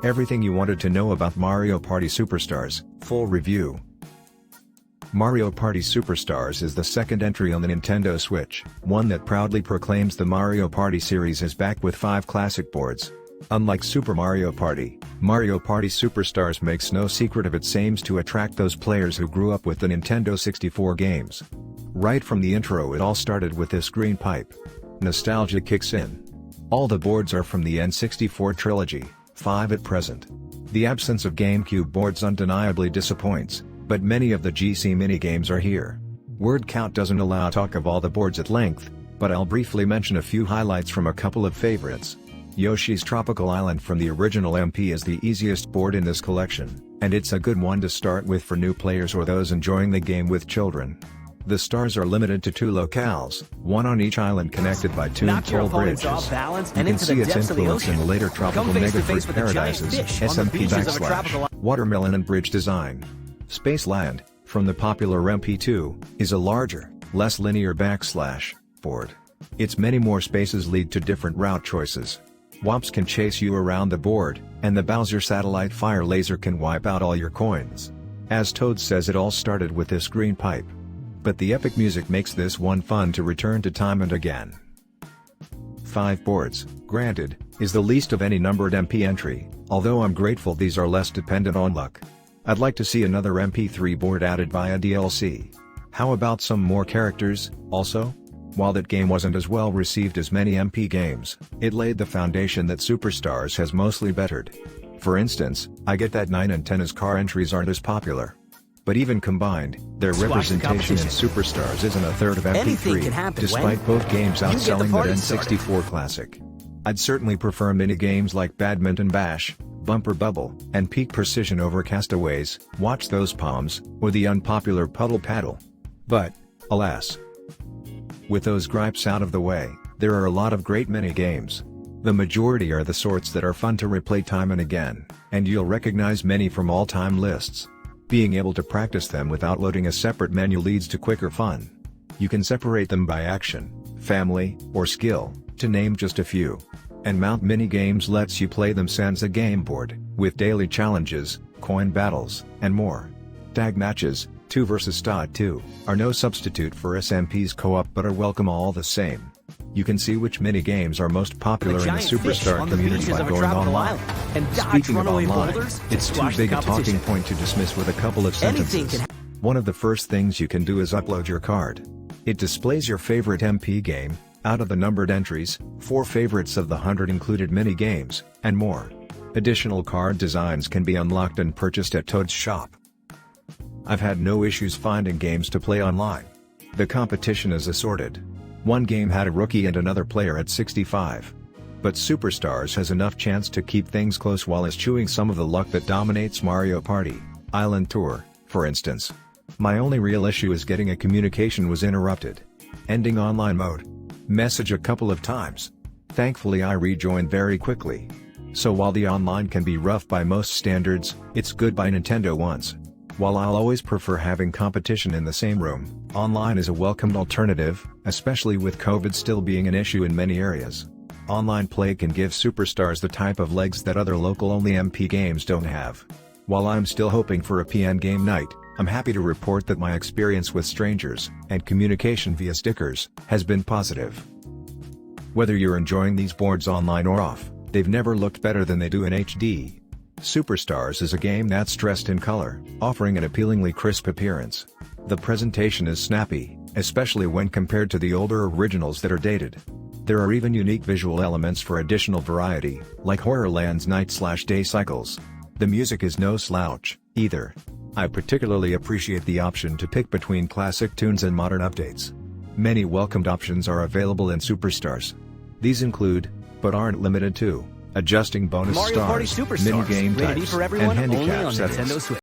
Everything you wanted to know about Mario Party Superstars, full review. Mario Party Superstars is the second entry on the Nintendo Switch, one that proudly proclaims the Mario Party series is back with 5 classic boards. Unlike Super Mario Party Superstars makes no secret of its aims to attract those players who grew up with the Nintendo 64 games. Right from the intro it all started with this green pipe. Nostalgia kicks in. All the boards are from the N64 trilogy, 5 at present. The absence of GameCube boards undeniably disappoints, but many of the GC minigames are here. Word count doesn't allow talk of all the boards at length, but I'll briefly mention a few highlights from a couple of favorites. Yoshi's Tropical Island from the original MP is the easiest board in this collection, and it's a good one to start with for new players or those enjoying the game with children. The stars are limited to 2 locales, one on each island connected by 2 toll bridges. You can see its influence in the later Tropical Mega Fruit Paradises, SMP / Watermelon and bridge design. Spaceland, from the popular MP2, is a larger, less linear / board. Its many more spaces lead to different route choices. Whops can chase you around the board, and the Bowser Satellite Fire Laser can wipe out all your coins. As Toad says, it all started with this green pipe. But the epic music makes this one fun to return to time and again. 5 boards, granted, is the least of any numbered MP entry, although I'm grateful these are less dependent on luck. I'd like to see another MP3 board added via DLC. How about some more characters, also? While that game wasn't as well received as many MP games, it laid the foundation that Superstars has mostly bettered. For instance, I get that 9 and 10 as car entries aren't as popular. But even combined, their representation in Superstars isn't a third of MP3, despite both games outselling that N64 classic. I'd certainly prefer mini-games like Badminton Bash, Bumper Bubble, and Peak Precision over Castaways, Watch Those Palms, or the unpopular Puddle Paddle. But, alas. With those gripes out of the way, there are a lot of great mini-games. The majority are the sorts that are fun to replay time and again, and you'll recognize many from all-time lists. Being able to practice them without loading a separate menu leads to quicker fun. You can separate them by action, family, or skill, to name just a few. And Mount Minigames lets you play them sans a game board, with daily challenges, coin battles, and more. Tag matches, 2 vs 2, are no substitute for SMP's co-op but are welcome all the same. You can see which mini-games are most popular in the Superstar community by going online. Speaking of online, it's too big a talking point to dismiss with a couple of sentences. One of the first things you can do is upload your card. It displays your favorite MP game, out of the numbered entries, 4 favorites of the 100 included mini-games, and more. Additional card designs can be unlocked and purchased at Toad's shop. I've had no issues finding games to play online. The competition is assorted. One game had a rookie and another player at 65. But Superstars has enough chance to keep things close while eschewing some of the luck that dominates Mario Party Island Tour, for instance. My only real issue is getting a communication was interrupted. Ending online mode. Message a couple of times. Thankfully I rejoined very quickly. So while the online can be rough by most standards, it's good by Nintendo ones. While I'll always prefer having competition in the same room, online is a welcomed alternative, especially with COVID still being an issue in many areas. Online play can give Superstars the type of legs that other local-only MP games don't have. While I'm still hoping for a PN game night, I'm happy to report that my experience with strangers, and communication via stickers, has been positive. Whether you're enjoying these boards online or off, they've never looked better than they do in HD. Superstars is a game that's dressed in color, offering an appealingly crisp appearance. The presentation is snappy, especially when compared to the older originals that are dated. There are even unique visual elements for additional variety, like Horrorland's night/day cycles. The music is no slouch, either. I particularly appreciate the option to pick between classic tunes and modern updates. Many welcomed options are available in Superstars. These include, but aren't limited to, adjusting bonus Mario Party stars, Superstars, mini-game rated E types, for and everyone, only handicap on settings. Nintendo Switch.